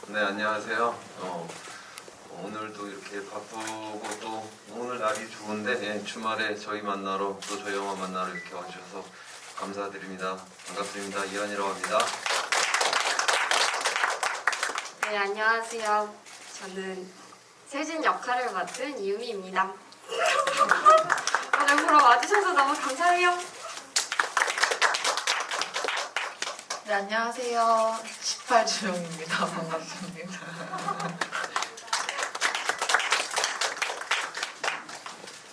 네, 안녕하세요. 오늘도 이렇게 바쁘고 또 오늘 날이 좋은데 주말에 저희 만나러 또 저희 영화 만나러 이렇게 와주셔서 감사드립니다. 반갑습니다. 이한이라고 합니다. 네, 안녕하세요. 저는 세진 역할을 맡은 이유미입니다. 오늘 보러 와주셔서 너무 감사해요. 네, 안녕하세요. 18주영입니다. 반갑습니다.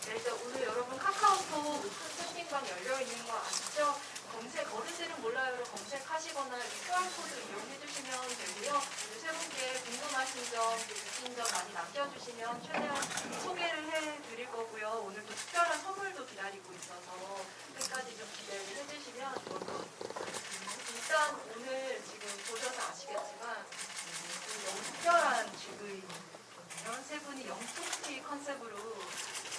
네, 이제 오늘 여러분 카카오톡 오픈 채팅방 열려있는 거 아시죠? 검색, 어르신은 몰라요로 검색하시거나 QR코드 이용해주시면 되고요. 세 분께 궁금하신 점, 느낀 점 많이 남겨주시면 최대한 소개를 해드릴 거고요. 오늘 또 특별한 선물도 기다리고 있어서 끝까지 좀 기대를 해주시면 좋을 것 같아요. 일단 오늘 지금 보셔서 아시겠지만 너무 특별한 GV거든요. 세 분이 영토피 컨셉으로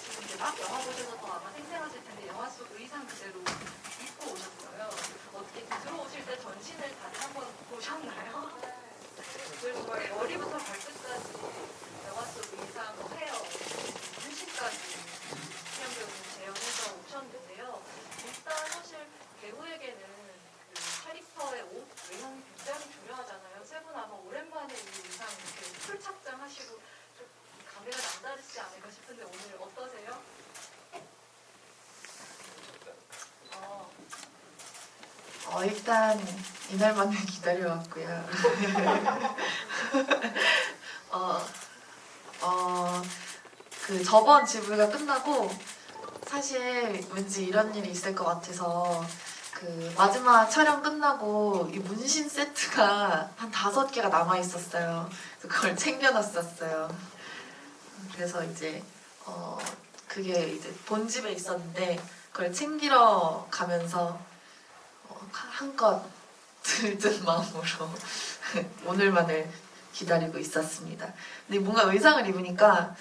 지금 이제 막 영화 보셔서 더 아마 생생하실 텐데 영화 속 의상 그대로 입고 오셨어요. 어떻게 들어오실 때 전신을 다들 한번 보셨나요? 그래서 정말 머리부터 발끝까지 영화 속 의상, 헤어, 문신까지 태연 배우님 재현해서 오셨는데요. 일단 사실 배우에게는 그 캐릭터의 옷, 외형이 굉장히 중요하잖아요. 세 분 아마 오랜만에 이 의상 이렇게 풀 착장하시고 좀 감회가 남다르시지 않을까 싶은데 오늘 어떠세요? 일단 이날만을 기다려왔고요. 그 저번 GV가 끝나고 사실 왠지 이런 일이 있을 것 같아서 그 마지막 촬영 끝나고 이 문신 세트가 한 5개가 남아 있었어요. 그걸 챙겨놨었어요. 그래서 이제 그게 이제 본집에 있었는데 그걸 챙기러 가면서 한껏 들뜬 마음으로 오늘만을 기다리고 있었습니다. 근데 뭔가 의상을 입으니까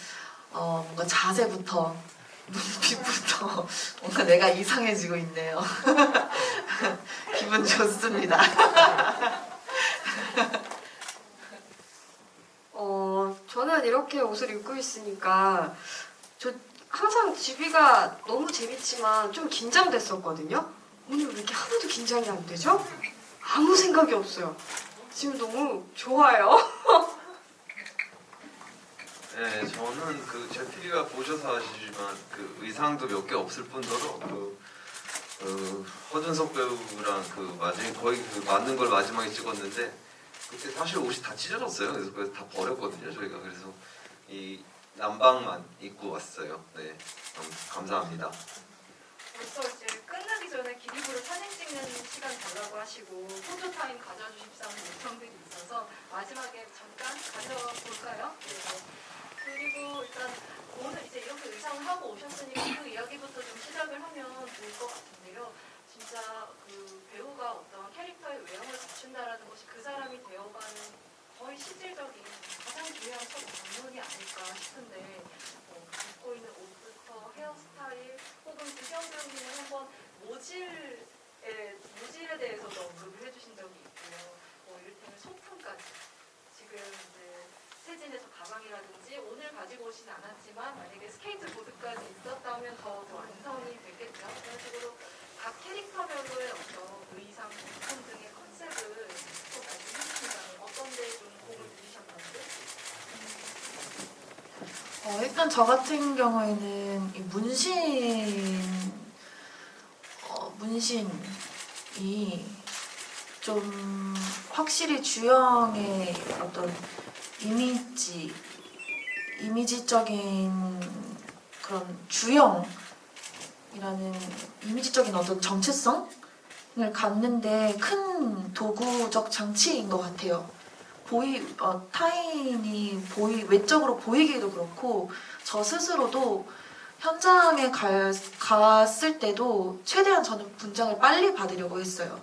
뭔가 자세부터 눈빛부터 뭔가 내가 이상해지고 있네요. 기분 좋습니다. 저는 이렇게 옷을 입고 있으니까 저 항상 GV가 너무 재밌지만 좀 긴장됐었거든요. 오늘 왜 이렇게 하나도 긴장이 안 되죠? 아무 생각이 없어요. 지금 너무 좋아요. 네, 저는 제 TV가 보셔서 아시지만 그 의상도 몇 개 없을 뿐더러 허준석 배우랑 거의 맞는 걸 마지막에 찍었는데 그때 사실 옷이 다 찢어졌어요. 그래서 그걸 다 버렸거든요. 저희가 그래서 이 남방만 입고 왔어요. 네, 감사합니다. 벌써 이제 끝나기 전에 기립으로 사진 찍는 시간 달라고 하시고 포토타임 가져주십사는 요청들이 있어서 마지막에 잠깐 가져볼까요? 네. 그리고 일단 오늘 이제 이렇게 의상을 하고 오셨으니까 그 이야기부터 좀 시작을 하면 좋을 것 같은데요. 진짜 그 배우가 어떤 캐릭터의 외형을 갖춘다라는 것이 그 사람이 되어가는 거의 실질적인 가장 중요한 첫 관문이 아닐까 싶은데 입고 있는 옷부터 헤어스타일 혹은 구경 배우님은 한번 모질에 대해서도 언급을 해주신 적이 있고요. 이를테면 소품까지 지금 이제 세진에서 가방이라든지 오늘 가지고 오진 않았지만 만약에 스케이트보드까지 있었다면 더 완성이 됐겠죠. 그런 식으로 각 캐릭터별로의 어떤 의상, 소품 등의 컨셉을 또 말씀해 주신다면 어떤 데에 좀 공을 들이셨나요? 일단 저 같은 경우에는 이 문신이 좀 확실히 주영의 어떤 이미지적인 그런 주영이라는 이미지적인 어떤 정체성을 갖는데 큰 도구적 장치인 것 같아요. 타인이 외적으로 보이기도 그렇고 저 스스로도 현장에 갔을 때도 최대한 저는 분장을 빨리 받으려고 했어요.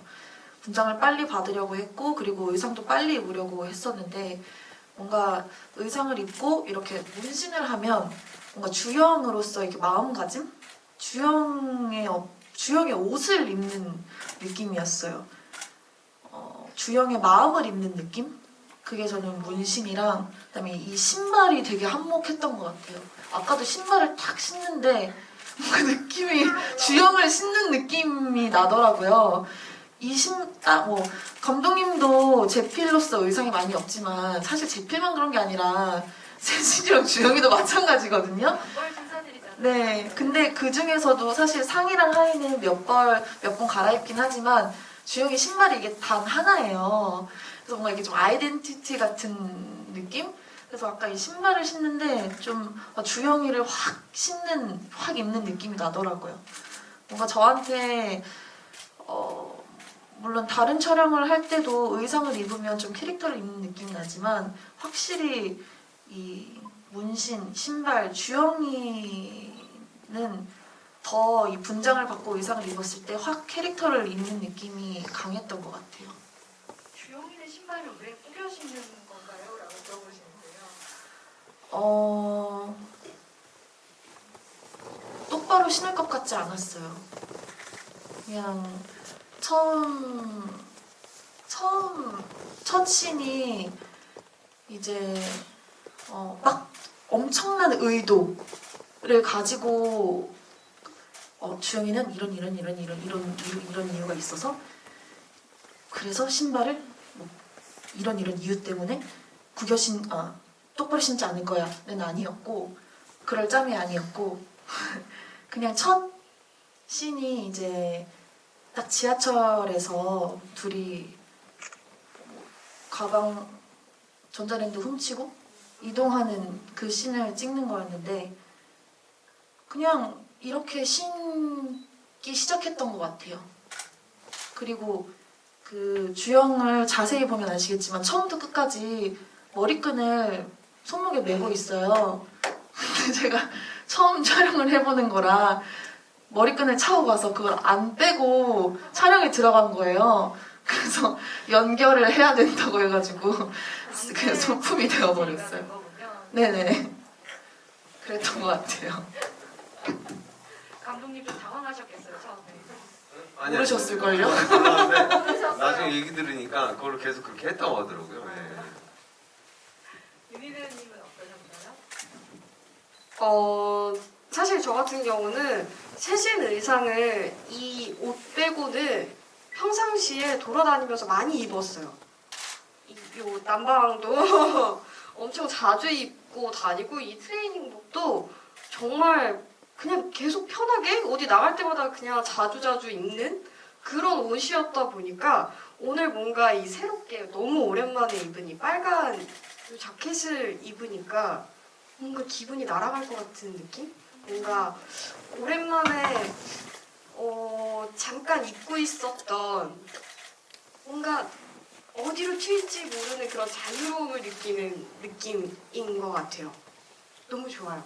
분장을 빨리 받으려고 했고 그리고 의상도 빨리 입으려고 했었는데 뭔가 의상을 입고 이렇게 문신을 하면 뭔가 주영으로서 이렇게 마음가짐? 주영의 옷을 입는 느낌이었어요. 주영의 마음을 입는 느낌? 그게 저는 문신이랑 그다음에 이 신발이 되게 한몫했던 것 같아요. 아까도 신발을 탁 신는데 뭔가 느낌이 주영을 신는 느낌이 나더라고요. 감독님도 제필로서 의상이 많이 없지만 사실 제필만 그런 게 아니라 세진이랑 주영이도 마찬가지거든요. 뭘 심사드리잖아요. 네, 근데 그 중에서도 사실 상의랑 하의는 몇 번 갈아입긴 하지만 주영이 신발이 이게 단 하나예요. 그래서 뭔가 이게 좀 아이덴티티 같은 느낌? 그래서 아까 이 신발을 신는데 좀 주영이를 확 입는 느낌이 나더라고요. 뭔가 저한테 물론 다른 촬영을 할 때도 의상을 입으면 좀 캐릭터를 입는 느낌이 나지만 확실히 이 문신, 신발, 주영이는 더 이 분장을 받고 의상을 입었을 때 확 캐릭터를 입는 느낌이 강했던 것 같아요. 주영이는 신발을 왜 꾸겨 신는 건가요? 라고 물어보시는데요. 똑바로 신을 것 같지 않았어요. 그냥 첫 씬이 이제 막 엄청난 의도를 가지고 주영이는 이런 이유가 있어서 그래서 신발을 이런 이유 때문에 똑바로 신지 않을 거야는 아니었고 그럴 짬이 아니었고 그냥 첫 씬이 이제 딱 지하철에서 둘이 가방 전자랜드 훔치고 이동하는 그 씬을 찍는 거였는데 그냥 이렇게 신기 시작했던 것 같아요. 그리고 그 주영을 자세히 보면 아시겠지만 처음부터 끝까지 머리끈을 손목에 메고 있어요. 근데 제가 처음 촬영을 해보는 거라 머리끈을 차고 가서 그걸 안 빼고 촬영에 들어간 거예요. 그래서 연결을 해야 된다고 해가지고 그냥 소품이 되어버렸어요. 네네. 그랬던 것 같아요. 감독님도 당황하셨겠어요, 처음에. 아니, 모르셨을걸요? 몰랐는데 나중에 얘기 들으니까 그걸 계속 그렇게 했다고 하더라고요. 예. 윤희배우님은 어떠셨나요? 사실 저 같은 경우는 세진 의상을 이 옷 빼고는 평상시에 돌아다니면서 많이 입었어요. 요 남방도 엄청 자주 입고 다니고 이 트레이닝복도 정말 그냥 계속 편하게 어디 나갈 때마다 그냥 자주자주 입는 그런 옷이었다 보니까 오늘 뭔가 이 새롭게 너무 오랜만에 입은 이 빨간 이 자켓을 입으니까 뭔가 기분이 날아갈 것 같은 느낌? 뭔가 오랜만에 잠깐 입고 있었던 뭔가 어디로 튈지 모르는 그런 자유로움을 느끼는 느낌인 것 같아요. 너무 좋아요.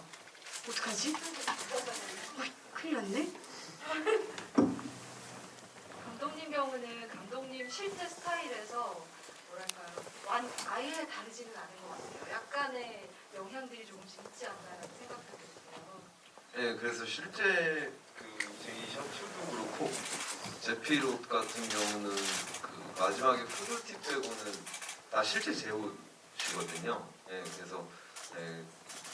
어떡하지? 큰일 났네? 감독님 경우는 감독님 실제 스타일에서 뭐랄까요, 아예 다르지는 않은 것 같아요. 약간의 영향들이 조금씩 있지 않나라는 생각도 들어요. 예, 그래서 실제 이 셔츠도 그렇고 제필 옷 같은 경우는 그 마지막에 후드티 빼고는 다 실제 제 옷이거든요. 예, 그래서 예,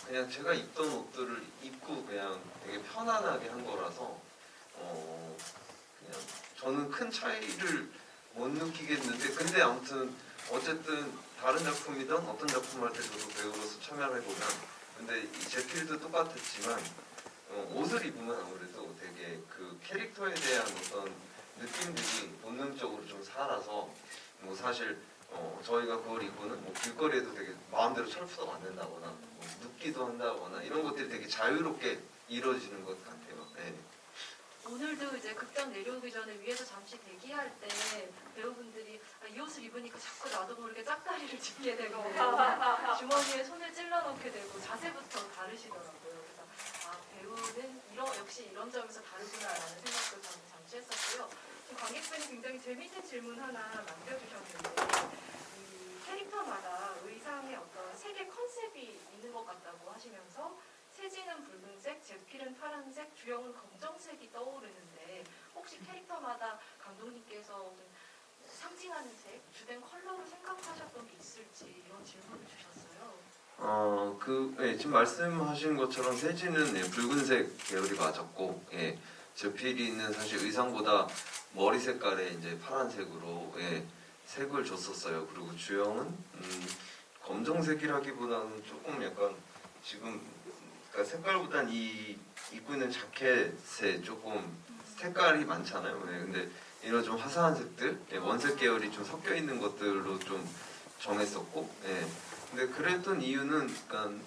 그냥 제가 입던 옷들을 입고 그냥 되게 편안하게 한 거라서 그냥 저는 큰 차이를 못 느끼겠는데 근데 아무튼 어쨌든 다른 작품이든 어떤 작품 할 때 저도 배우로서 참여를 해보면 근데 이 제필도 똑같았지만 옷을 입으면 아무래도 되게 그 캐릭터에 대한 어떤 느낌들이 본능적으로 좀 살아서 뭐 사실 저희가 그걸 입고는 뭐 길거리에도 되게 마음대로 철푸덕 안 된다거나 뭐 눕기도 한다거나 이런 것들이 되게 자유롭게 이루어지는 것 같아요. 네. 오늘도 이제 극장 내려오기 전에 위에서 잠시 대기할 때 배우분들이 이 옷을 입으니까 자꾸 나도 모르게 짝다리를 짚게 되고 주머니에 손을 찔러 넣게 되고 자세부터 다르시더라고요. 그래서 배우는 역시 이런 점에서 다르구나라는 생각도 잠시 했었고요. 관객분이 굉장히 재미있는 질문 하나 남겨주셨는데 이 캐릭터마다 의상의 어떤 색의 컨셉이 있는 것 같다고 하시면서 세진은 붉은색, 제필은 파란색, 주영은 검정색이 떠오르는데 혹시 캐릭터마다 감독님께서 상징하는 색, 주된 컬러로 생각하셨던 게 있을지 이런 질문을 주셨어요. 지금 말씀하신 것처럼 세진은 붉은색 계열이 맞았고, 저필이는 사실 의상보다 머리 색깔에 이제 파란색으로 색을 줬었어요. 그리고 주영은 검정색이라기보다는 조금 약간 지금 그러니까 색깔보단 이 입고 있는 자켓에 조금 색깔이 많잖아요. 근데 이런 좀 화사한 색들, 원색 계열이 좀 섞여 있는 것들로 좀 정했었고, 근데 그랬던 이유는 약간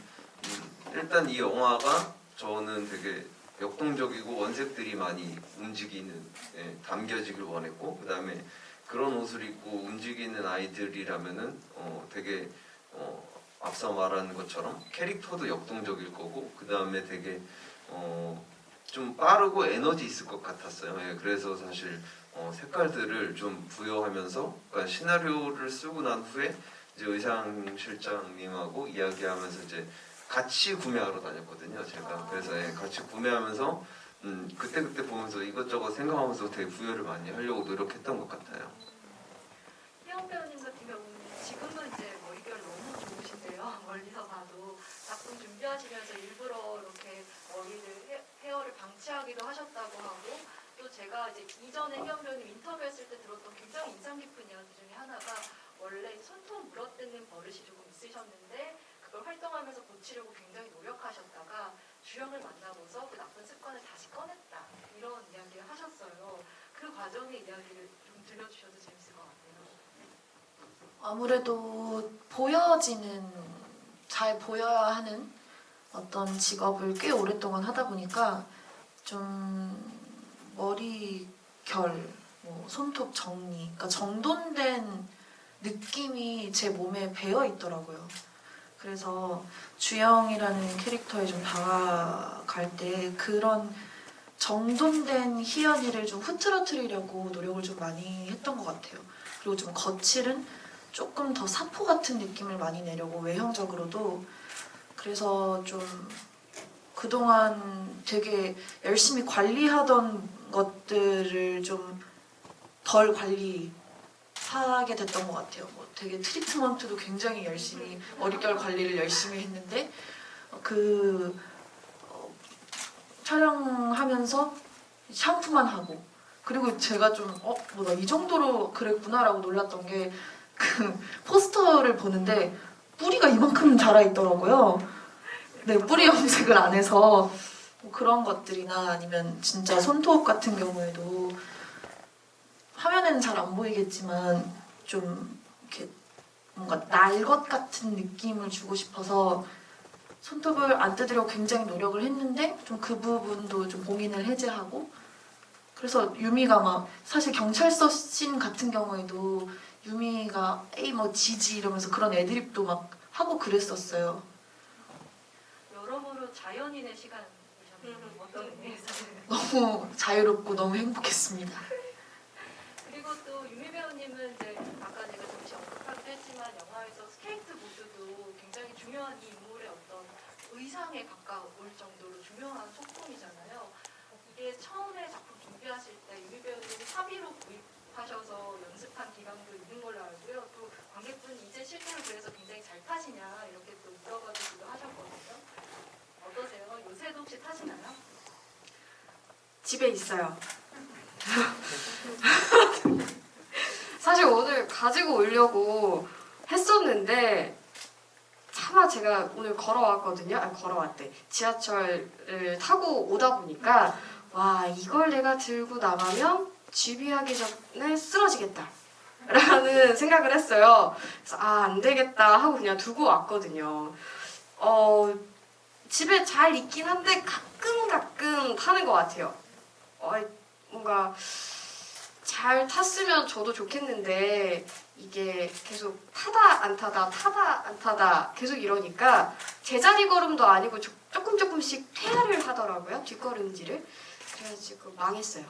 일단 이 영화가 저는 되게 역동적이고 원색들이 많이 움직이는 담겨지길 원했고, 그 다음에 그런 옷을 입고 움직이는 아이들이라면은 되게 앞서 말한 것처럼 캐릭터도 역동적일 거고, 그 다음에 되게 좀 빠르고 에너지 있을 것 같았어요. 그래서 사실 색깔들을 좀 부여하면서, 그러니까 시나리오를 쓰고 난 후에 이제 의상 실장님하고 이야기하면서 이제 같이 구매하러 다녔거든요, 제가. 그래서 같이 구매하면서 그때 보면서 이것저것 생각하면서 되게 부여를 많이 하려고 노력했던 것 같아요. 희영 배우님 같은 경우는 지금은 이제 머릿결 너무 좋으신데요. 멀리서 봐도 작품 준비하시면서 일부러 이렇게 머리를 헤어를 방치하기도 하셨다고 하고, 또 제가 이제 이전에 희영 배우님 인터뷰했을 때 들었던 굉장히 인상 깊은 이야기 중에 하나가 원래 손톱 물어뜯는 버릇이 조금 있으셨는데 그걸 활동하면서 고치려고 굉장히 노력하셨다가 주영을 만나고서 그 나쁜 습관을 다시 꺼냈다, 이런 이야기를 하셨어요. 그 과정의 이야기를 좀 들려주셔도 재밌을 것 같아요. 아무래도 잘 보여야 하는 어떤 직업을 꽤 오랫동안 하다 보니까 좀 머리결, 손톱 정리, 그러니까 정돈된 느낌이 제 몸에 배어 있더라고요. 그래서 주영이라는 캐릭터에 좀 다가갈 때 그런 정돈된 희연이를 좀 흐트러뜨리려고 노력을 좀 많이 했던 것 같아요. 그리고 좀 거칠은 조금 더 사포 같은 느낌을 많이 내려고 외형적으로도. 그래서 좀 그동안 되게 열심히 관리하던 것들을 좀 덜 관리하게 됐던 것 같아요. 되게 트리트먼트도 굉장히 열심히, 머릿결 관리를 열심히 했는데 촬영하면서 샴푸만 하고, 그리고 제가 좀 나 이 정도로 그랬구나라고 놀랐던 게 그 포스터를 보는데 뿌리가 이만큼 자라 있더라고요. 네, 뿌리 염색을 안 해서. 그런 것들이나 아니면 진짜 손톱 같은 경우에도 화면에는 잘 안 보이겠지만 좀 이렇게 뭔가 날 것 같은 느낌을 주고 싶어서 손톱을 안 뜯으려고 굉장히 노력을 했는데 좀 그 부분도 좀 고민을 해제하고, 그래서 유미가 막 사실 경찰서 씬 같은 경우에도 유미가 에이 지지 이러면서 그런 애드립도 막 하고 그랬었어요. 여러모로 자연인의 시간이셨네요. 어떤 의미에서. 너무 자유롭고 너무 행복했습니다. 그리고 또 유미 배우님은 이제 아까 제가 잠시 언급하기도 했지만 영화에서 스케이트보드도 굉장히 중요한 이 인물의 어떤 의상에 가까울 정도로 중요한 소품이잖아요. 이게 처음에 작품 준비하실 때 유미 배우님이 사비로 구입하셔서 연습한 기간도 있는 걸로 알고요. 또 관객분이 이제 실제로 그래서 굉장히 잘 타시냐 이렇게 또 물어봐주기도 하셨거든요. 어떠세요? 요새도 혹시 타시나요? 집에 있어요. 사실 오늘 가지고 오려고 했었는데 차마 제가 오늘 걸어왔거든요. 걸어왔대. 지하철을 타고 오다 보니까 와, 이걸 내가 들고 나가면 집이하기 전에 쓰러지겠다 라는 생각을 했어요. 그래서 안 되겠다 하고 그냥 두고 왔거든요. 집에 잘 있긴 한데 가끔 타는 것 같아요. 뭔가 잘 탔으면 저도 좋겠는데 이게 계속 타다 안 타다 계속 이러니까 제자리 걸음도 아니고 조금씩 퇴화를 하더라고요. 뒷걸음질을. 그래가지고 망했어요.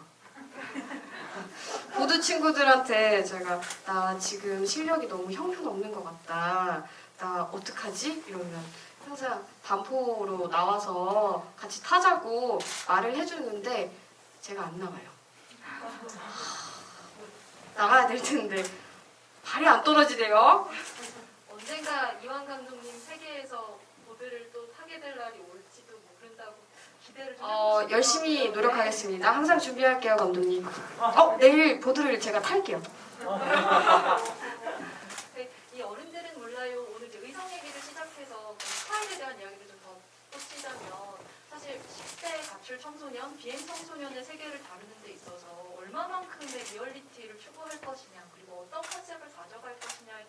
보드 친구들한테 제가 나 지금 실력이 너무 형편없는 것 같다, 나 어떡하지? 이러면 항상 반포로 나와서 같이 타자고 말을 해주는데 제가 안 나와요. 나가야 될 텐데 발이 안 떨어지네요. 언젠가 이완 감독님 세계에서 보드를 또 타게 될 날이 올지도 모른다고 기대를 좀 해보시고요. 열심히 노력하겠습니다. 항상 준비할게요, 감독님. 내일 보드를 제가 탈게요. 네, 이 어른들은 몰라요. 오늘 이제 의상 얘기를 시작해서 그 스타일에 대한 이야기를 좀 더 꽂히자면 사실 10대 가출 청소년, 비행 청소년의 세계를 다루는 데 있어서 얼마만큼의 리얼리티를 추구할 것이냐 그리고 어떤 컨셉을 가져갈 것이냐에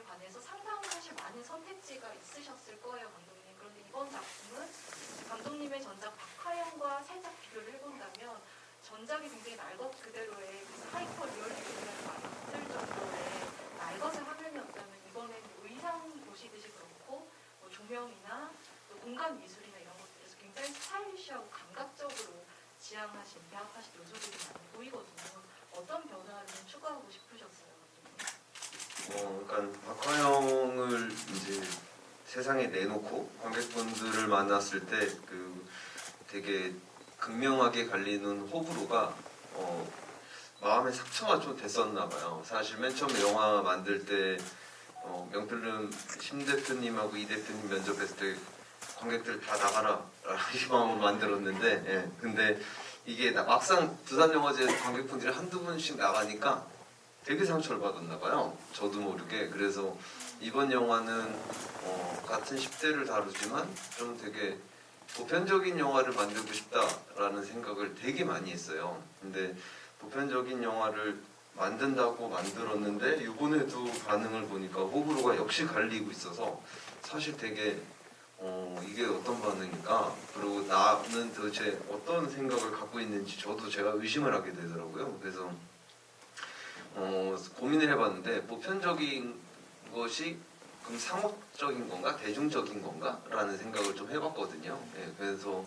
관해서 상당히 사실 많은 선택지가 있으셨을 거예요, 감독님. 그런데 이번 작품은 감독님의 전작 박하영과 살짝 비교를 해본다면 전작이 굉장히 날 것 그대로의 그 하이퍼 리얼리티라는 말이 있을 정도의 날 것의 화면이었다면 이번에는 의상 보시듯이 그렇고 뭐 조명이나 또 공간 미술이나 이런 것들에서 굉장히 스타일리시하고 감각적으로 지향하신, 배합하신 요소들이 많이 보이거든요. 어떤 변화를 좀 추구하고 싶으셨어요, 감독님? 그러니까 박화영을 이제 세상에 내놓고 관객분들을 만났을 때 그 되게 극명하게 갈리는 호불호가 마음의 상처가 좀 됐었나 봐요. 사실 맨 처음에 영화 만들 때 명필름 심 대표님하고 이 대표님 면접했을 때 관객들 다 나가라 이 마음으로 만들었는데, 예. 근데 이게 막상 부산영화제 관객분들이 한두 분씩 나가니까 되게 상처를 받았나 봐요. 저도 모르게. 그래서 이번 영화는 같은 10대를 다루지만 좀 되게 보편적인 영화를 만들고 싶다라는 생각을 되게 많이 했어요. 근데 보편적인 영화를 만든다고 만들었는데 이번에도 반응을 보니까 호불호가 역시 갈리고 있어서 사실 되게 이게 어떤 반응일까? 그리고 나는 도대체 어떤 생각을 갖고 있는지 저도 제가 의심을 하게 되더라고요. 그래서 고민을 해봤는데 보편적인 것이 그럼 상업적인 건가 대중적인 건가 라는 생각을 좀 해봤거든요. 예, 그래서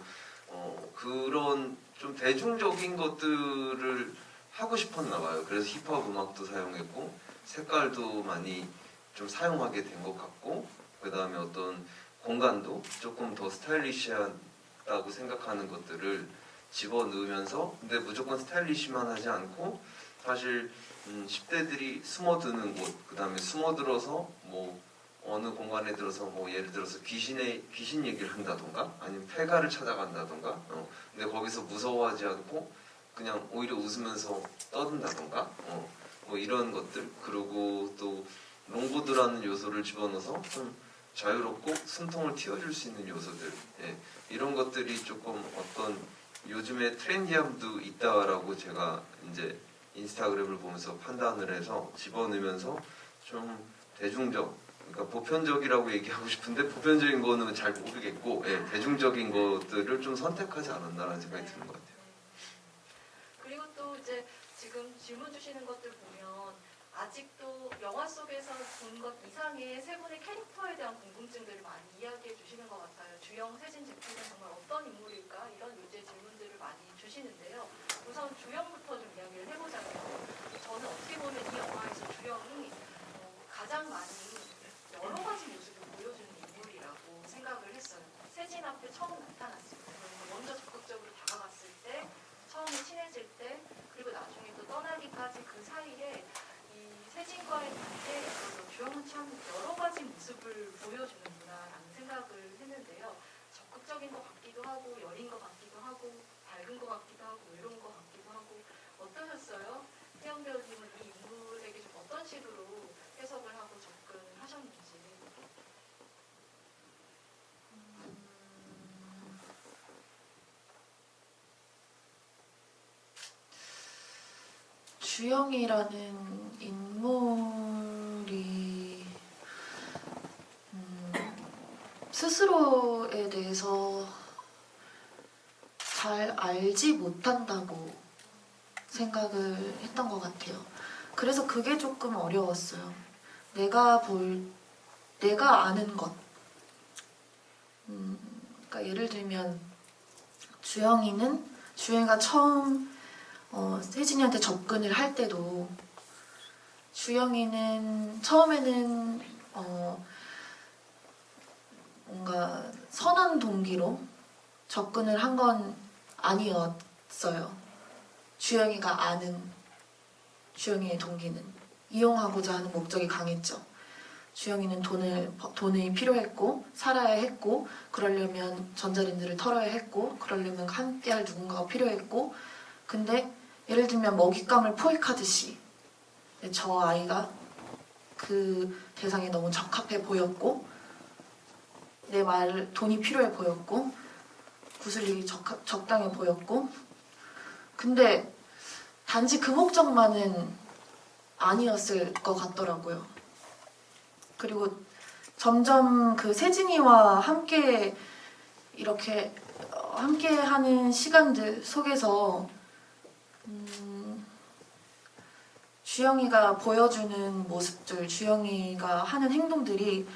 그런 좀 대중적인 것들을 하고 싶었나 봐요. 그래서 힙합 음악도 사용했고 색깔도 많이 좀 사용하게 된 것 같고, 그 다음에 어떤 공간도 조금 더 스타일리시하다고 생각하는 것들을 집어넣으면서, 근데 무조건 스타일리시만 하지 않고 사실 10대들이 숨어드는 곳, 그 다음에 숨어들어서 뭐 어느 공간에 들어서 뭐 예를 들어서 귀신 얘기를 한다던가 아니면 폐가를 찾아간다던가, 근데 거기서 무서워하지 않고 그냥 오히려 웃으면서 떠든다던가, 뭐 이런 것들. 그리고 또 롱보드라는 요소를 집어넣어서 좀 자유롭고 숨통을 틔워줄 수 있는 요소들, 예, 이런 것들이 조금 어떤 요즘에 트렌디함도 있다라고 제가 이제 인스타그램을 보면서 판단을 해서 집어넣으면서 좀 대중적, 그러니까 보편적이라고 얘기하고 싶은데 보편적인 거는 잘 모르겠고, 예, 대중적인 것들을 좀 선택하지 않았나라는 생각이 드는 것 같아요. 그리고 또 이제 지금 질문 주시는 것들 보면 아직도 영화 속에서 본 것 이상의 세 분의 캐릭터에 대한 궁금증들을 많이 이야기해 주시는 것 같아요. 주영, 세진, 제프는 정말 어떤 인물일까? 이런 요제 질문들을 많이 주시는데요. 우선 주영부터 좀 이야기를 해보자면, 저는 어떻게 보면 이 영화에서 주영이 가장 많이 여러 가지 모습을 보여주는 인물이라고 생각을 했어요. 세진 앞에 처음 나타났을 때, 먼저 적극적으로 다가갔을 때, 처음에 친해질 때, 그리고 나중에 또 떠나기까지 그 사이에 이 세진과의 관계에 있어서 주영은 참 여러 가지 모습을 보여주는구나라는 생각을 했는데요. 적극적인 것 같기도 하고, 여린 것 같기도 하고, 밝은 것 같기도 하고, 외로운 것 같기도 하고, 어떠셨어요? 태영 배우님은 이 인물에게 좀 어떤 식으로 해석을 하고 접근하셨는지. 주영이라는 인물이 스스로에 대해서 잘 알지 못한다고 생각을 했던 것 같아요. 그래서 그게 조금 어려웠어요. 내가 아는 것. 그러니까 예를 들면 주영이가 처음 세진이한테 접근을 할 때도 주영이는 처음에는 뭔가 선한 동기로 접근을 한 건 아니었어요. 주영이가 아는 주영이의 동기는 이용하고자 하는 목적이 강했죠. 주영이는 돈이 필요했고 살아야 했고 그러려면 전자랜드를 털어야 했고 그러려면 함께할 누군가가 필요했고 근데 예를 들면 먹잇감을 포획하듯이 저 아이가 그 대상에 너무 적합해 보였고 내 말 돈이 필요해 보였고 구슬리기 적당해 보였고 근데 단지 그 목적만은 아니었을 것 같더라고요. 그리고 점점 그 세진이와 함께 이렇게 함께하는 시간들 속에서 주영이가 보여주는 모습들, 주영이가 하는 행동들이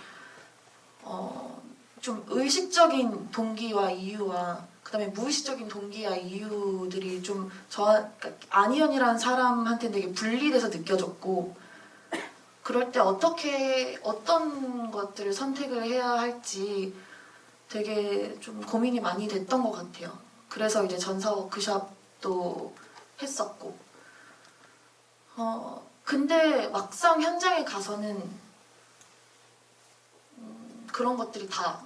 좀 의식적인 동기와 이유와 그다음에 무의식적인 동기와 이유들이 좀 그러니까 안희연이라는 사람한테 되게 분리돼서 느껴졌고 그럴 때 어떤 것들을 선택을 해야 할지 되게 좀 고민이 많이 됐던 것 같아요. 그래서 이제 전사 워크숍도 했었고 근데 막상 현장에 가서는 그런 것들이 다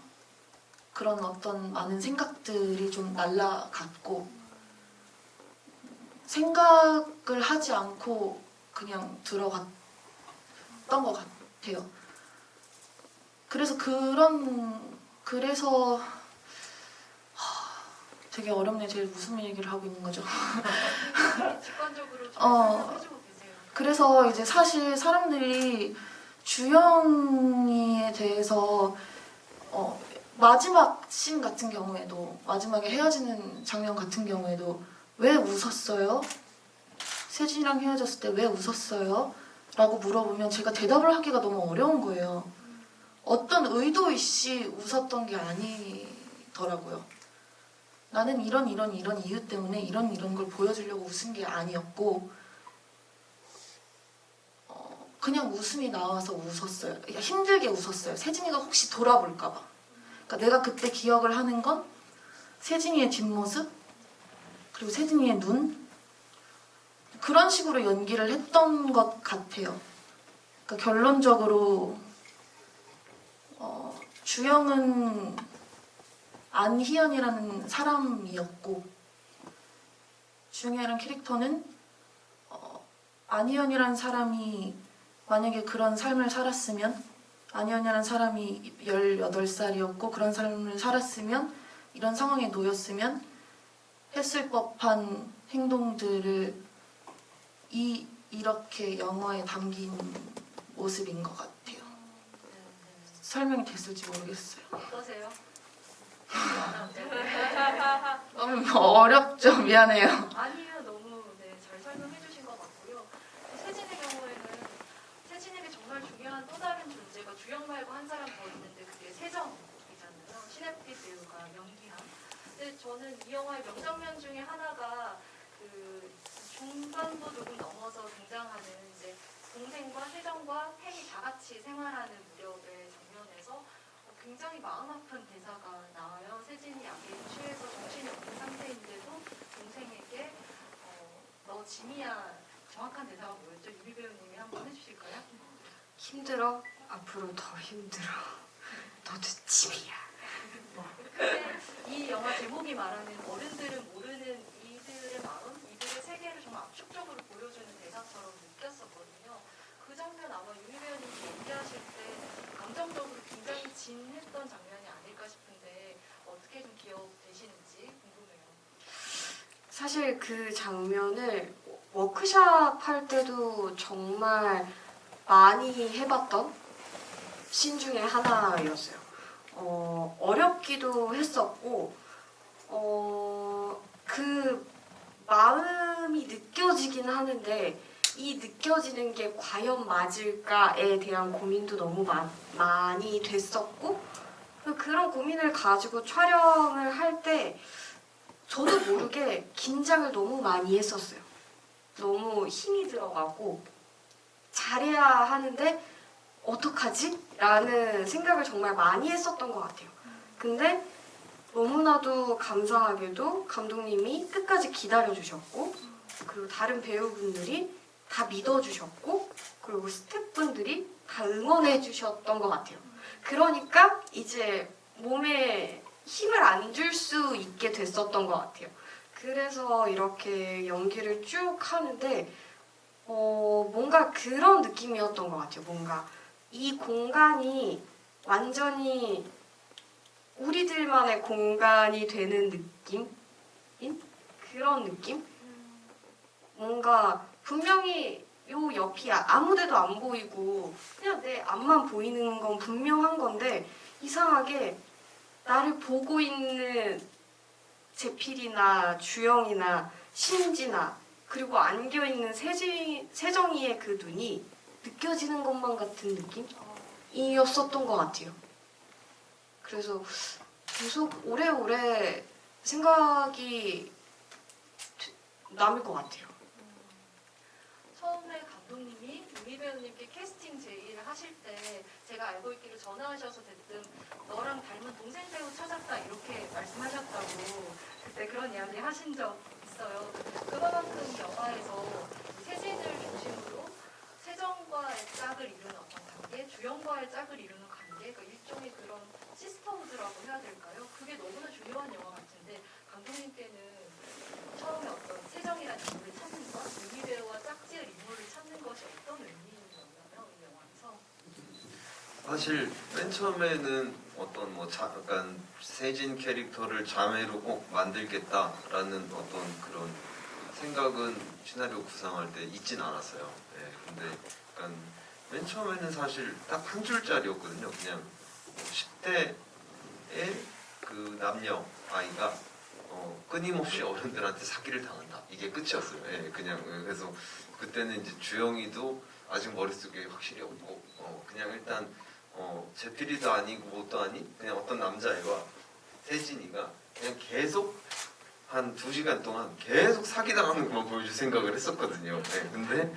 그런 어떤 많은 생각들이 좀 날아갔고 생각을 하지 않고 그냥 들어갔던 것 같아요. 그래서 되게 어렵네. 제일 무슨 얘기를 하고 있는 거죠? 직관적으로 좀 설명해주고 계세요. 그래서 이제 사실 사람들이 주영이에 대해서 마지막 씬 같은 경우에도 마지막에 헤어지는 장면 같은 경우에도 왜 웃었어요? 세진이랑 헤어졌을 때 왜 웃었어요? 라고 물어보면 제가 대답을 하기가 너무 어려운 거예요. 어떤 의도 있이 웃었던 게 아니더라고요. 나는 이런 이유 때문에 이런 걸 보여주려고 웃은 게 아니었고 그냥 웃음이 나와서 웃었어요. 힘들게 웃었어요. 세진이가 혹시 돌아볼까 봐. 그러니까 내가 그때 기억을 하는 건 세진이의 뒷모습 그리고 세진이의 눈 그런 식으로 연기를 했던 것 같아요. 그러니까 결론적으로 주영은 안희연이라는 사람이었고 주영이라는 캐릭터는 안희연이라는 사람이 만약에 그런 삶을 살았으면 안희연이라는 사람이 18살이었고 그런 삶을 살았으면 이런 상황에 놓였으면 했을 법한 행동들을 이렇게 영화에 담긴 모습인 것 같아요. 설명이 됐을지 모르겠어요. 어떠세요? 너무 어렵죠? 미안해요. 아니요, 너무 잘 설명해 주신 것 같고요. 세진의 경우에는 세진에게 정말 중요한 또 다른 존재가 주영 말고 한 사람 더 있는데 그게 세정이잖아요. 신혜빛 배우가 연기한. 근데 저는 이 영화의 명장면 중에 하나가 그 중반부 조금 넘어서 등장하는 이제 동생과 세정과 혜이 다 같이 생활하는 무렵의 장면에서 굉장히 마음 아픈 대사가 나와요. 세진이 약에 취해서 정신이 없는 상태인데도 동생에게 너 짐이야. 정확한 대사가 뭐였죠? 유미 배우님이 한번 해주실까요? 힘들어? 앞으로 더 힘들어. 너도 짐이야. 근데 이 영화 제목이 말하는 어른들은 모르는 이들의 마음, 이들의 세계를 정말 압축적으로 보여주는 대사처럼 느꼈었거든요. 그 장면 아마 유미 배우님이 연기하실 때 감정적으로 굉장히 진했던 장면이 아닐까 싶은데 어떻게 좀 기억되시는지 궁금해요. 사실 그 장면을 워크샵 할 때도 정말 많이 해봤던 씬 중에 하나였어요. 어렵기도 했었고, 그 마음이 느껴지긴 하는데, 이 느껴지는 게 과연 맞을까에 대한 고민도 너무 많이 됐었고, 그런 고민을 가지고 촬영을 할 때, 저도 모르게 긴장을 너무 많이 했었어요. 너무 힘이 들어가고, 잘해야 하는데, 어떡하지? 라는 생각을 정말 많이 했었던 것 같아요. 근데 너무나도 감사하게도 감독님이 끝까지 기다려주셨고 그리고 다른 배우분들이 다 믿어주셨고 그리고 스태프분들이 다 응원해주셨던 것 같아요. 그러니까 이제 몸에 힘을 안 줄 수 있게 됐었던 것 같아요. 그래서 이렇게 연기를 쭉 하는데 뭔가 그런 느낌이었던 것 같아요. 뭔가 이 공간이 완전히 우리들만의 공간이 되는 느낌인 그런 느낌? 뭔가 분명히 요 옆이 아무데도 안 보이고 그냥 내 앞만 보이는 건 분명한 건데 이상하게 나를 보고 있는 제필이나 주영이나 신지나 그리고 안겨있는 세정이의 그 눈이 느껴지는 것만 같은 느낌이었었던 것 같아요. 그래서 계속 오래오래 생각이 남을 것 같아요. 처음에 감독님이 유미 배우님께 캐스팅 제의를 하실 때 제가 알고 있기로 전화하셔서 대뜸 너랑 닮은 동생 배우 찾았다 이렇게 말씀하셨다고 그때 그런 이야기 하신 적 있어요. 그만큼 영화에서 세진을 중심으로 세정과의 짝을 이루는 어떤 관계, 주영과의 짝을 이루는 관계, 그러니까 일종의 그런 시스터우드라고 해야 될까요? 그게 너무나 중요한 영화 같은데 감독님께는 처음에 어떤 세정이라는 인물을 찾는 것, 유미 배우와 짝지을 인물을 찾는 것이 어떤 의미였나요? 이 영화에서? 사실 맨 처음에는 어떤 뭐 약간 세진 캐릭터를 자매로 꼭 만들겠다라는 어떤 그런 생각은 시나리오 구상할 때 있진 않았어요. 네, 근데 약간 맨 처음에는 사실 딱 한 줄짜리였거든요. 그냥 10대의 그 남녀 아이가 끊임없이 어른들한테 사기를 당한다. 이게 끝이었어요. 예, 그냥 그래서 그때는 이제 주영이도 아직 머릿속에 확실히 없고 그냥 일단 제필이도 아니고 뭣도 아닌 그냥 어떤 남자애와 세진이가 그냥 계속 한 2시간 동안 계속 사기당하는 것만 보여줄 생각을 했었거든요. 네, 근데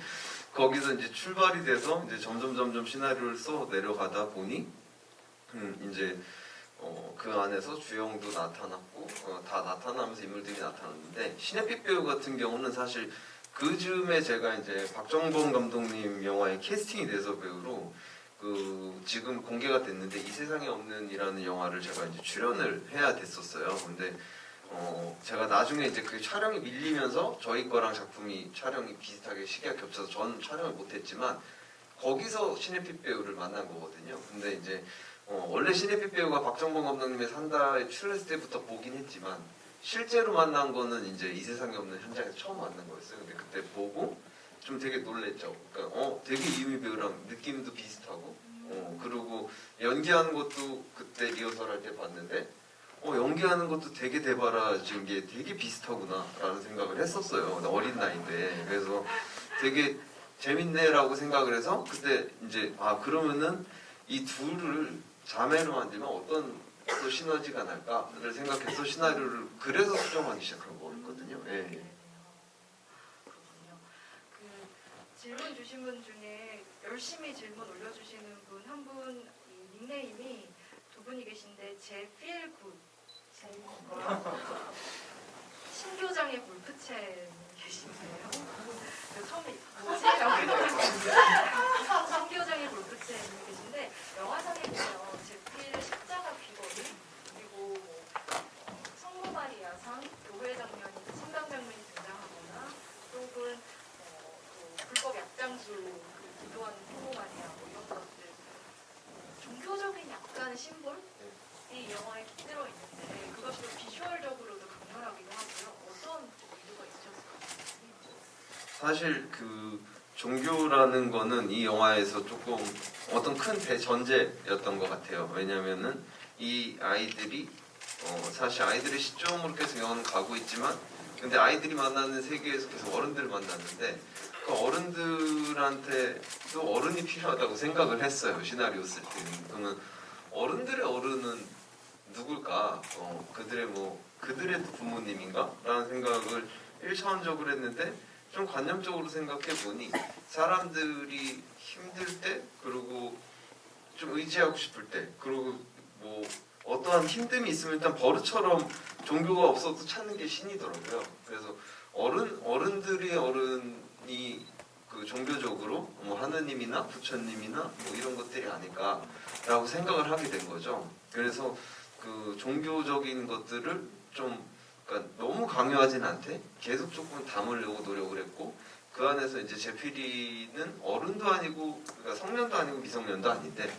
거기서 이제 출발이 돼서 이제 점점 시나리오를 써 내려가다 보니 이제 그 안에서 주영도 나타났고 다 나타나면서 인물들이 나타났는데 신혜빛 배우 같은 경우는 사실 그 즈음에 제가 이제 박정범 감독님 영화에 캐스팅이 돼서 배우로 그 지금 공개가 됐는데 이 세상에 없는이라는 영화를 제가 이제 출연을 해야 됐었어요. 근데 제가 나중에 이제 그 촬영이 밀리면서 저희 거랑 작품이 촬영이 비슷하게 시기가 겹쳐서 저는 촬영을 못했지만 거기서 신혜빛 배우를 만난 거거든요. 근데 이제 원래 신혜빛 배우가 박정범 감독님의 산다에 출연했을 때부터 보긴 했지만 실제로 만난 거는 이제 이 세상에 없는 현장에서 처음 만난 거였어요. 근데 그때 보고 좀 되게 놀랬죠. 그러니까 되게 이유미 배우랑 느낌도 비슷하고 그리고 연기하는 것도 그때 리허설 할 때 봤는데 연기하는 것도 되게 대바라진 게 되게 비슷하구나 라는 생각을 했었어요. 어린 나이인데. 그래서 되게 재밌네라고 생각을 해서 그때 이제 그러면은 이 둘을 자매로 만들면 어떤 또 시너지가 날까를 생각해서 시나리오를 그래서 수정하기 시작한 거거든요. 예. 그렇군요. 그 질문 주신 분 중에 열심히 질문 올려주시는 분 한 분 닉네임이 두 분이 계신데 제필굿 신교장의 골프채 계시네요. 처음에 뭐지라고 신교장의 골프채 계신데 영화상에 보면 제필의 십자가 귀걸이 그리고 뭐 성모마리 야상 교회 장면이 성당 장면이 등장하거나 혹은 또 불법 약장수 그 기도하는 성모마리아 뭐 이런 것들 종교적인 약간의 심볼 이 영화에 깃들어 있는데 그것이 좀 비주얼적으로도 강렬하기도 하고요. 어떤 의도가 있으셨을까요? 사실 그 종교라는 거는 이 영화에서 조금 어떤 큰 대전제였던 것 같아요. 왜냐면은 이 아이들이 사실 아이들의 시점으로 계속 영화는 가고 있지만 근데 아이들이 만나는 세계에서 계속 어른들을 만났는데 그 어른들한테 또 어른이 필요하다고 생각을 했어요. 시나리오 쓸 때는. 그러면 어른들의 어른은 누굴까? 그들의 부모님인가? 라는 생각을 1차원적으로 했는데 좀 관념적으로 생각해 보니 사람들이 힘들 때 그리고 좀 의지하고 싶을 때 그리고 뭐 어떠한 힘듦이 있으면 일단 버릇처럼 종교가 없어도 찾는 게 신이더라고요. 그래서 어른들의 어른이 그 그 종교적으로 뭐 하느님이나 부처님이나 뭐 이런 것들이 아닐까라고 생각을 하게 된 거죠. 그래서 그 종교적인 것들을 좀 그러니까 너무 강요하진 않되 계속 조금 담으려고 노력을 했고, 그 안에서 이제 제필이는 어른도 아니고 그러니까 성년도 아니고 미성년도 아닌데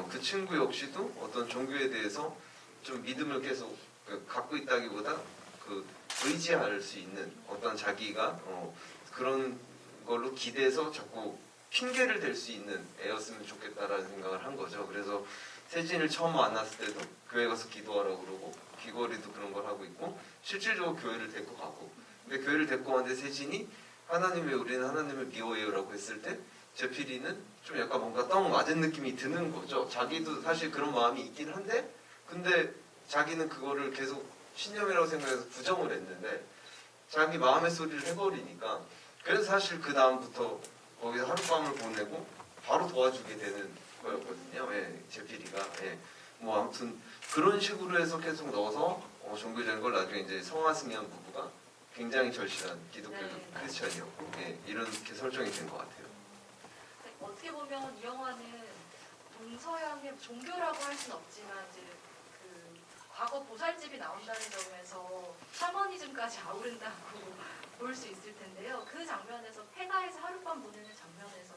그 친구 역시도 어떤 종교에 대해서 좀 믿음을 계속 갖고 있다기보다 그 의지할 수 있는 어떤 자기가 그런 걸로 기대서 자꾸 핑계를 댈 수 있는 애였으면 좋겠다라는 생각을 한 거죠. 그래서 세진을 처음 만났을 때도 교회 가서 기도하라고 그러고 귀걸이도 그런 걸 하고 있고 실질적으로 교회를 데리고 가고, 근데 교회를 데리고 왔는데 세진이 하나님의 우리는 하나님을 미워해요라고 했을 때 제필이는 좀 약간 뭔가 떡 맞은 느낌이 드는 거죠. 자기도 사실 그런 마음이 있긴 한데 근데 자기는 그거를 계속 신념이라고 생각해서 부정을 했는데 자기 마음의 소리를 해버리니까, 그래서 사실 그 다음부터 거기서 하룻밤을 보내고 바로 도와주게 되는 거였거든요. 예, 제필이가. 예. 뭐 아무튼 그런 식으로 해서 계속 넣어서 종교적인 걸 나중에 이제 성화승연 부부가 굉장히 절실한 기독교 네. 크리스천이었고, 예, 이렇게 설정이 된 것 같아요. 어떻게 보면 이 영화는 동서양의 종교라고 할 수는 없지만 이제 그 과거 보살집이 나온다는 점에서 샤머니즘까지 아우른다고 볼 수 있을 텐데요. 그 장면에서 폐가에서 하룻밤 보내는 장면에서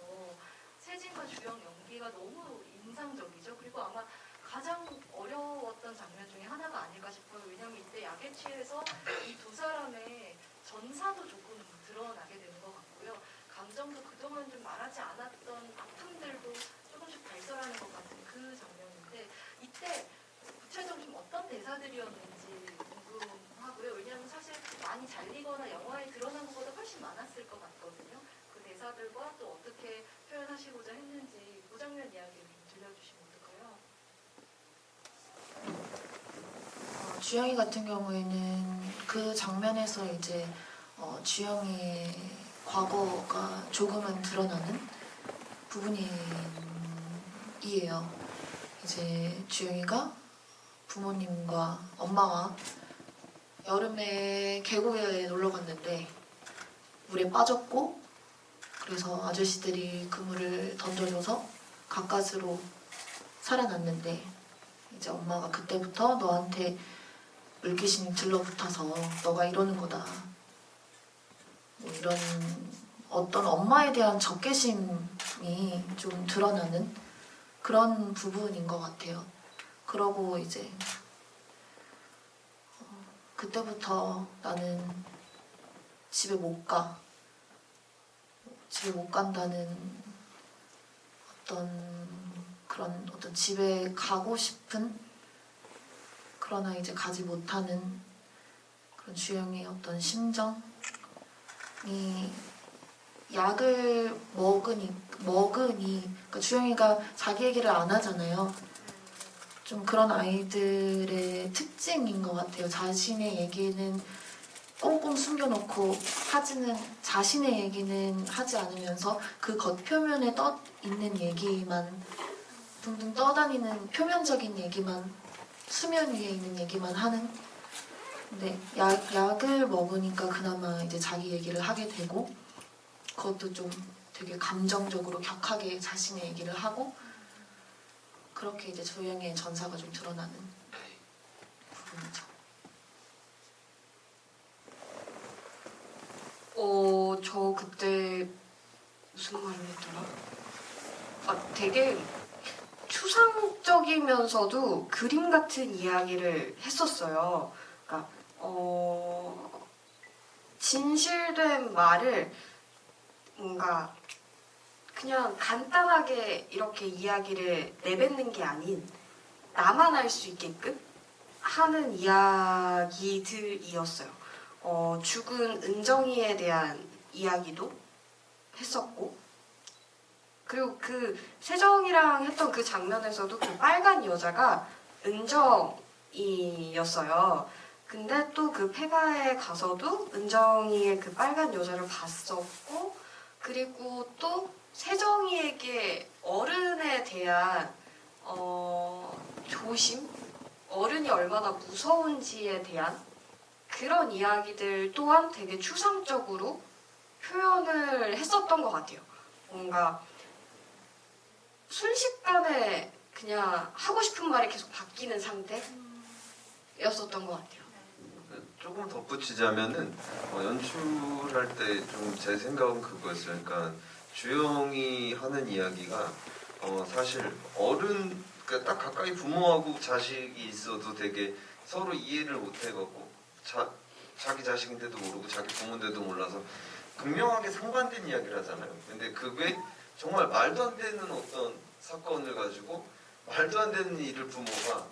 세진과 주영 연기가 너무 인상적이죠. 그리고 아마 가장 어려웠던 장면 중에 하나가 아닐까 싶어요. 왜냐하면 이때 약에 취해서 이 두 사람의 전사도 조금 드러나게 되는 것 같고요. 감정도 그동안 좀 말하지 않았던 아픔들도 조금씩 발설하는 것 같은 그 장면인데, 이때 구체적으로 좀 어떤 대사들이었는지 궁금하고요. 왜냐하면 사실 많이 잘리거나 영화에 드러난 것보다 훨씬 많았을 것 같거든요. 그 대사들과 또 어떻게 표현하시고자 했는지 그 장면 이야기를 좀 들려주시면 어떨까요? 주영이 같은 경우에는 그 장면에서 이제 주영이의 과거가 조금은 드러나는 부분이에요. 이제 주영이가 부모님과 엄마와 여름에 계곡에 놀러 갔는데 물에 빠졌고, 그래서 아저씨들이 그 물을 던져줘서 가까스로 살아났는데, 이제 엄마가 그때부터 너한테 물귀신이 들러붙어서 너가 이러는 거다, 뭐 이런 어떤 엄마에 대한 적개심이 좀 드러나는 그런 부분인 것 같아요. 그러고 이제 그때부터 나는 집에 못 가. 집에 못 간다는 그런 어떤 집에 가고 싶은, 그러나 이제 가지 못하는 그런 주영의 어떤 심정이, 약을 먹으니 그러니까 주영이가 자기 얘기를 안 하잖아요. 좀 그런 아이들의 특징인 것 같아요. 자신의 얘기는 꽁꽁 숨겨놓고 자신의 얘기는 하지 않으면서 그 겉표면에 떠 있는 얘기만, 둥둥 떠다니는 표면적인 얘기만, 수면 위에 있는 얘기만 하는. 근데 약을 먹으니까 그나마 이제 자기 얘기를 하게 되고, 그것도 좀 되게 감정적으로 격하게 자신의 얘기를 하고, 그렇게 이제 조영의 전사가 좀 드러나는 부분이죠. 저 그때 무슨 말을 했더라? 되게 추상적이면서도 그림 같은 이야기를 했었어요. 그러니까 진실된 말을 뭔가 그냥 간단하게 이렇게 이야기를 내뱉는 게 아닌 나만 알 수 있게끔 하는 이야기들이었어요. 죽은 은정이에 대한 이야기도 했었고, 그리고 그 세정이랑 했던 그 장면에서도 그 빨간 여자가 은정이었어요. 근데 또 그 폐가에 가서도 은정이의 그 빨간 여자를 봤었고, 그리고 또 세정이에게 어른에 대한 조심? 어른이 얼마나 무서운지에 대한 그런 이야기들 또한 되게 추상적으로 표현을 했었던 것 같아요. 뭔가 순식간에 그냥 하고 싶은 말이 계속 바뀌는 상태였었던 것 같아요. 조금 덧붙이자면은 연출할 때 좀 제 생각은 그거였어요. 그러니까 주영이 하는 이야기가 사실 어른 그러니까 딱 가까이 부모하고 자식이 있어도 되게 서로 이해를 못 해갖고 자기 자식인데도 모르고 자기 부모인데도 몰라서 극명하게 상반된 이야기를 하잖아요. 근데 그게 정말 말도 안 되는 어떤 사건을 가지고 말도 안 되는 일을 부모가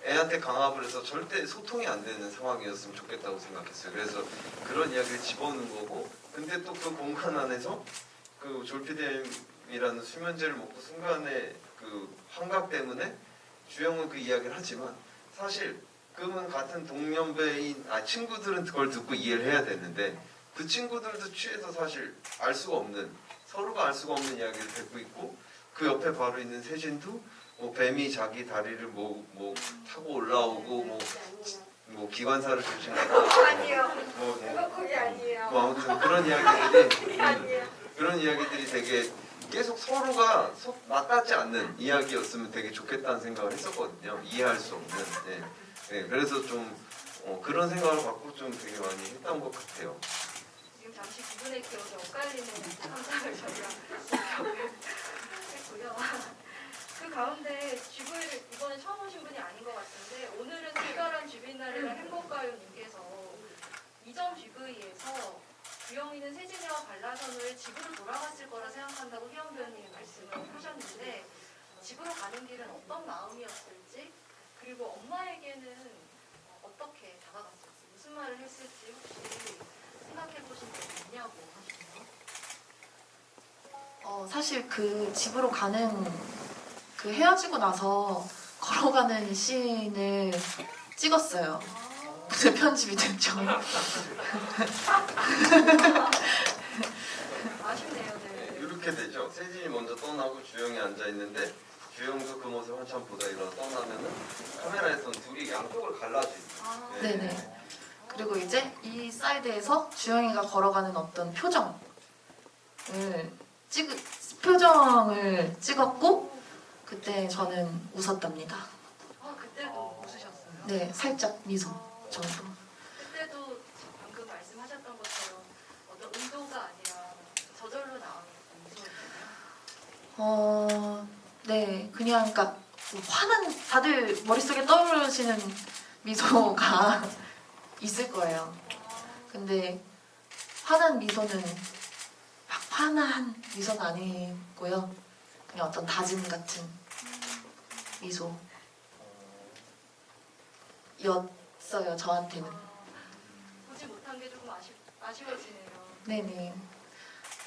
애한테 강압을 해서 절대 소통이 안 되는 상황이었으면 좋겠다고 생각했어요. 그래서 그런 이야기를 집어넣은 거고, 근데 또 그 공간 안에서 그 졸피뎀이라는 수면제를 먹고 순간에 그 환각 때문에 주영은 그 이야기를 하지만 사실 그러면 같은 동년배인 친구들은 그걸 듣고 이해를 해야 되는데 그 친구들도 취해서 사실 알 수가 없는 서로가 알 수가 없는 이야기를 듣고 있고 그 옆에 바로 있는 세진도 뭐 뱀이 자기 다리를 뭐 타고 올라오고 뭐 기관사를 조심하고 아니에요. 뭐 거기 아니에요. 아무튼 그런 이야기들이 아니에요. 그런 이야기들이 되게 계속 서로가 맞닿지 않는 이야기였으면 되게 좋겠다는 생각을 했었거든요. 이해할 수 없는. 네. 네, 그래서 좀 그런 생각을 갖고 좀 되게 많이 했던 것 같아요. 지금 잠시 기분의 기억이 엇갈리는 상상을 저희가 했고요. 그 가운데 GV를 이번에 처음 오신 분이 아닌 것 같은데 오늘은 특별한 주빈날이라 행복가요님께서 이전 GV에서 주영이는 세진이와 발라선을 집으로 돌아갔을 거라 생각한다고 희영 배우님이 말씀을 하셨는데 집으로 가는 길은 어떤 마음이었을지 그리고 엄마에게는 어떻게 다가갔을지 무슨 말을 했을지 혹시 생각해 보신 적 있냐고 하시네요. 사실 그 집으로 가는 그 헤어지고 나서 걸어가는 씬을 찍었어요. 근데 편집이 됐죠. 아쉽네요. 네. 이렇게 되죠. 세진이 먼저 떠나고 주영이 앉아 있는데 주영도 그 모습 한참 보다 일어나 떠나면은 카메라에선 둘이 양쪽을 갈라져 있어요. 네네. 그리고 이제 이 사이드에서 주영이가 걸어가는 어떤 표정을 찍었고 그때 저는 웃었답니다. 그때도 웃으셨어요? 네, 살짝 미소 정도. 그때도 방금 말씀하셨던 것처럼 어떤 의도가 아니라 저절로 나오는 미소였나요? 네, 그냥 그러니까 화난 다들 머릿속에 떠오르시는 미소가 있을 거예요. 근데 화난 미소는 막 화난 미소는 아니고요. 그냥 어떤 다짐 같은 미소였어요, 저한테는. 보지 못한 게 조금 아쉬워지네요. 네네.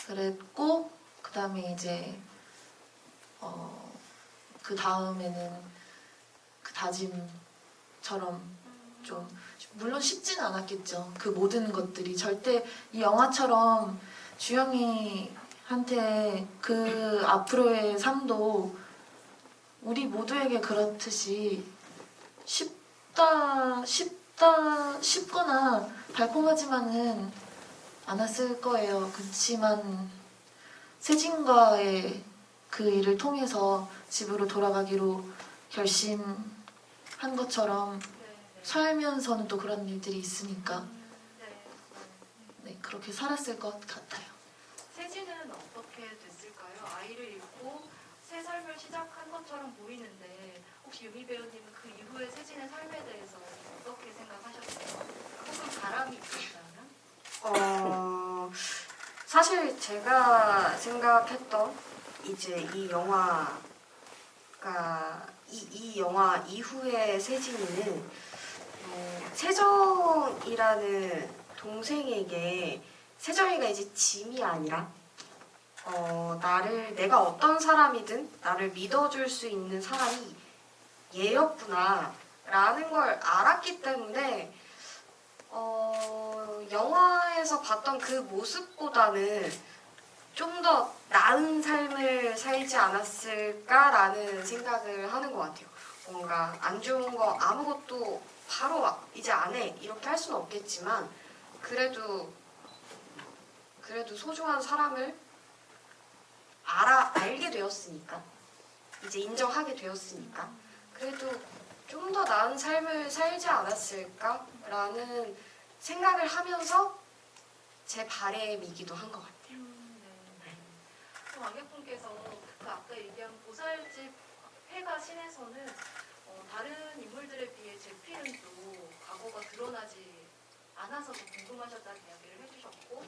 그랬고 그 다음에 이제 그 다음에는 그 다짐처럼 좀 물론 쉽지는 않았겠죠. 그 모든 것들이 절대 이 영화처럼 주영이한테 그 앞으로의 삶도 우리 모두에게 그렇듯이 쉽거나 달콤하지만은 않았을 거예요. 그렇지만 세진과의 그 일을 통해서 집으로 돌아가기로 결심한 것처럼 살면서는 또 그런 일들이 있으니까 네, 그렇게 살았을 것 같아요. 세진은 어떻게 됐을까요? 아이를 잃고 새 삶을 시작한 것처럼 보이는데 혹시 유미 배우님은 그 이후의 세진의 삶에 대해서 어떻게 생각하셨어요? 혹은 바람이 있었나요? 사실 제가 생각했던 이제 이 영화 이후의 세진이는 세정이라는 동생에게 세정이가 이제 짐이 아니라 내가 어떤 사람이든 나를 믿어줄 수 있는 사람이 얘였구나 라는 걸 알았기 때문에 영화에서 봤던 그 모습보다는 좀 더 나은 삶을 살지 않았을까라는 생각을 하는 것 같아요. 뭔가 안 좋은 거 아무것도 바로 이제 안 해 이렇게 할 수는 없겠지만 그래도 소중한 사람을 알게 되었으니까, 이제 인정하게 되었으니까, 그래도 좀 더 나은 삶을 살지 않았을까라는 생각을 하면서 제 바램이기도 한 것 같아요. 네. 왕객분께서 그 아까 얘기한 보살집 회가 신에서는 다른 인물들에 비해 제필은 또 과거가 드러나지 않아서 더 궁금하셨다는 이야기를 해주셨고,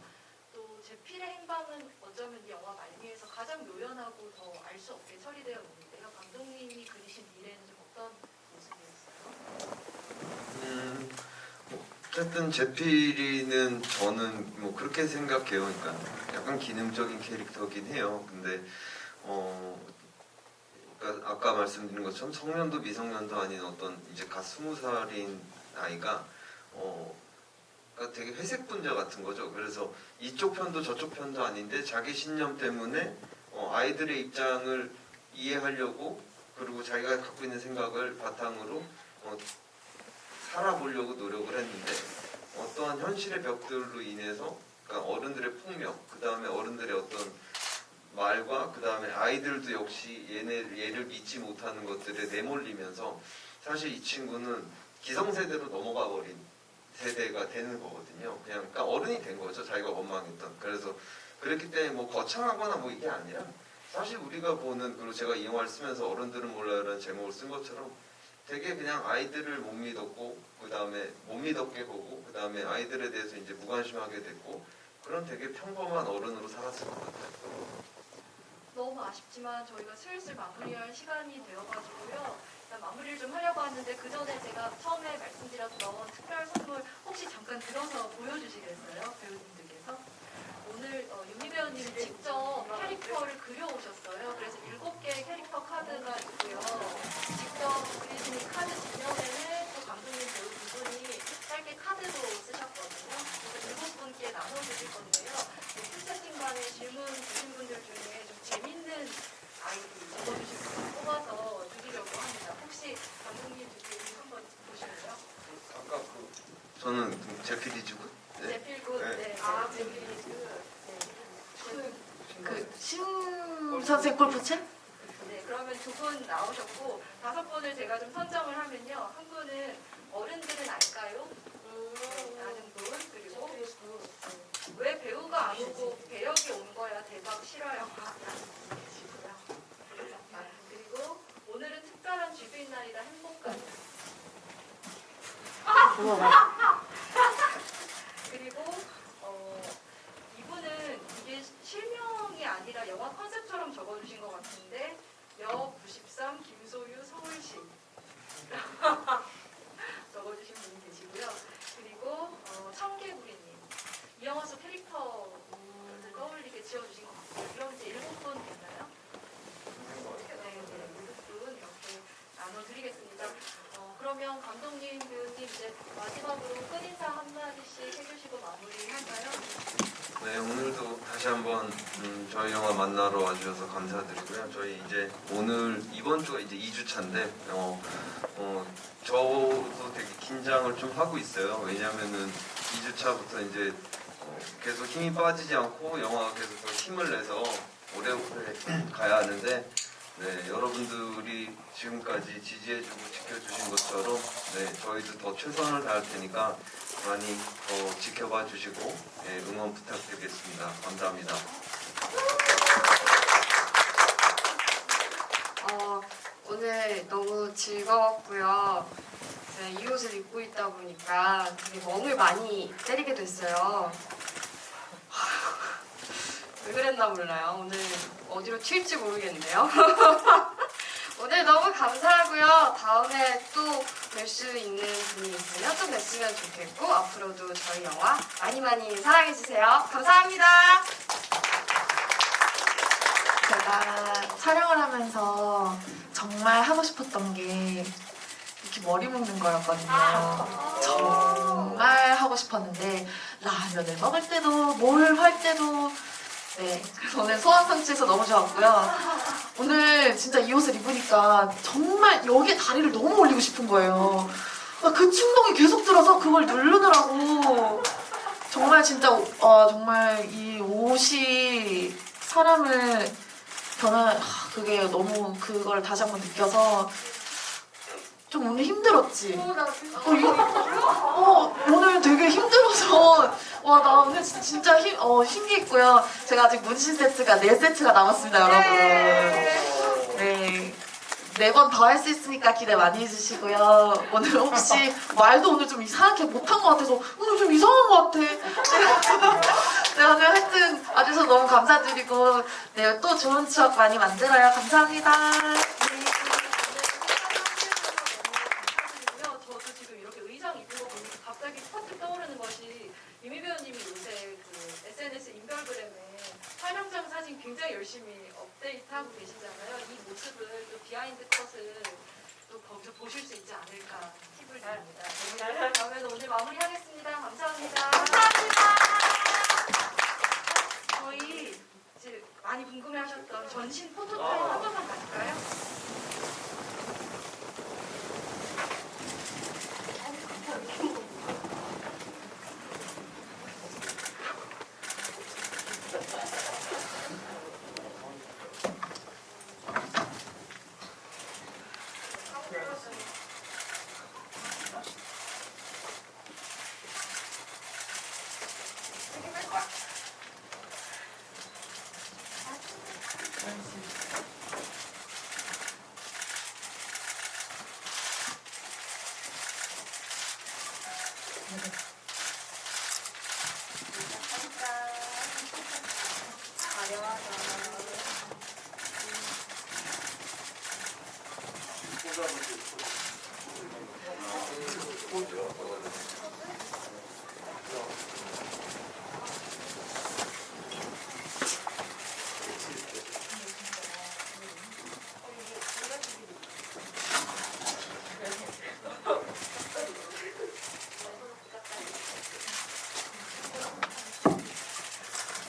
또 제필의 행방은 어쩌면 이 영화 말미에서 가장 묘연하고 더 알 수 없게 처리되어 있는데요. 감독님이 그리신 미래는 좀 어떤 모습이었어요? 어쨌든 제필이는 저는 뭐 그렇게 생각해요. 그러니까 약간 기능적인 캐릭터긴 해요. 근데 그러니까 아까 말씀드린 것처럼 성년도 미성년도 아닌 어떤 이제 갓 20살인 아이가 그러니까 되게 회색 분자 같은 거죠. 그래서 이쪽 편도 저쪽 편도 아닌데 자기 신념 때문에 아이들의 입장을 이해하려고, 그리고 자기가 갖고 있는 생각을 바탕으로 살아보려고 노력을 했는데, 어떠한 현실의 벽들로 인해서, 그러니까 어른들의 폭력, 그 다음에 어른들의 어떤 말과 그 다음에 아이들도 역시 얘를 믿지 못하는 것들에 내몰리면서 사실 이 친구는 기성세대로 넘어가 버린 세대가 되는 거거든요. 그러니까 어른이 된 거죠. 자기가 원망했던. 그래서 그렇기 때문에 뭐 거창하거나 뭐 이게 아니라, 사실 우리가 보는, 그리고 제가 이 영화를 쓰면서 어른들은 몰라요라는 제목을 쓴 것처럼 되게 그냥 아이들을 못 믿었고, 그 다음에 못 믿었게 보고, 그 다음에 아이들에 대해서 이제 무관심하게 됐고, 그런 되게 평범한 어른으로 살았을 것 같아요. 너무 아쉽지만 저희가 슬슬 마무리할 시간이 되어가지고요. 일단 마무리를 좀 하려고 하는데, 그 전에 제가 처음에 말씀드렸던 특별 선물 혹시 잠깐 들어서 보여주시겠어요? 배우님들께서. 오늘 윤미 배우님이 직접 캐릭터를 그려오셨어요. 그래서 7개의 캐릭터 카드가 있고요. 직접 그리신 이 카드 뒷면에는 또 감독님 배우 두 분이 짧게 카드도 쓰셨거든요. 그래서 7분께 나눠주실 건데요. 풀세팅방에 질문 주신 분들 중에 좀 재밌는 아이디 적어주신 분을 뽑아서 드리려고 합니다. 혹시 감독님 주제 한번 보실래요? 아까 저는 제필이지고. 제필굿, 네. 네. 제필굿. 신 선생 골프채? 네, 그러면 2분 나오셨고 5분을 제가 좀 선정을 하면요. 한 분은 어른들은 알까요? 라는 분, 그리고 왜 배우가 안 오고 배역이 온 거야 대박 싫어요. 계시고요. 그리고 오늘은 특별한 쥐브인 날이라 행복까지. 그리고 이분은 이게 실명이 아니라 영화 컨셉처럼 적어주신 것 같은데 여93 김소유 서울시 적어주신 분이 계시고요. 그리고 청개구리님, 이 영화 속 캐릭터를 떠올리게 지어주신 것 같아요. 그럼 이제 7분 됐나요? 네, 7분 이렇게 나눠드리겠습니다. 그러면 감독님, 배우님 이제 마지막으로 끝인사 한마디씩 해주시고 마무리할까요? 네, 오늘도 다시 한번 저희 영화 만나러 와주셔서 감사드리고요. 저희 이제 오늘 이번 주가 이제 2주차인데 저도 되게 긴장을 좀 하고 있어요. 왜냐면은 2주차부터 이제 계속 힘이 빠지지 않고 영화가 계속 더 힘을 내서 오래오래 가야 하는데, 네, 여러분들이 지금까지 지지해주고 지켜주신 것처럼 저희도 더 최선을 다할 테니까 많이 더 지켜봐 주시고 응원 부탁드리겠습니다. 감사합니다. 오늘 너무 즐거웠고요. 네, 이 옷을 입고 있다 보니까 되게 멍을 많이 때리게 됐어요. 왜 그랬나 몰라요. 오늘 어디로 튈지 모르겠네요. 오늘 너무 감사하고요. 다음에 또 뵐 수 있는 분이 있으면 또 뵀으면 좋겠고, 앞으로도 저희 영화 많이 많이 사랑해주세요. 감사합니다. 제가 촬영을 하면서 정말 하고 싶었던 게 이렇게 머리 묶는 거였거든요. 정말 하고 싶었는데 라면을 먹을 때도 뭘 할 때도 그래서 오늘 소원 성취해서 너무 좋았고요. 오늘 진짜 이 옷을 입으니까 정말 여기에 다리를 너무 올리고 싶은 거예요. 그 충동이 계속 들어서 그걸 누르느라고 정말 진짜 정말 이 옷이 사람을 저는 그게 너무 그걸 다시 한번 느껴서 좀 오늘 힘들었지. 오늘 되게 힘들어서 와 나 오늘 진짜 힘있고요. 제가 아직 문신 세트가 4세트가 남았습니다, 여러분. 네. 4번 더 할 수 있으니까 기대 많이 해주시고요. 오늘 혹시 말도 오늘 좀 이상하게 못한 것 같아서 오늘 좀 이상한 것 같아. 네, 오늘 하여튼 와주셔서 너무 감사드리고 네, 또 좋은 추억 많이 만들어요. 감사합니다. 저도 지금 이렇게 의상 입은 거 보면서 갑자기 퍼뜩 떠오르는 것이 이미 배우님이 요새 그 SNS 인별그램에 촬영장 사진 굉장히 열심히 업데이트하고 계시잖아요. 이 모습을 또 비하인드 컷을 또 거기서 보실 수 있지 않을까 팁을 드립니다. 그러면 오늘 마무리하겠습니다. 감사합니다. 저희 이제 많이 궁금해하셨던 전신 포토타임 한 번만 가질까요?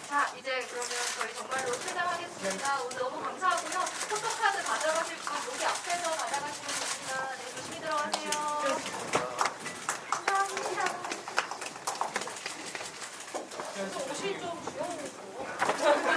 자, 이제 그러면 저희 정말로 퇴장하겠습니다. 오늘 너무 감사하고요. 포토카드 가져가실 분 여기 앞에서 받아가시면 됩니다. 네, 조심히 들어가세요. 감사합니다. 옷이 좀 귀여워서.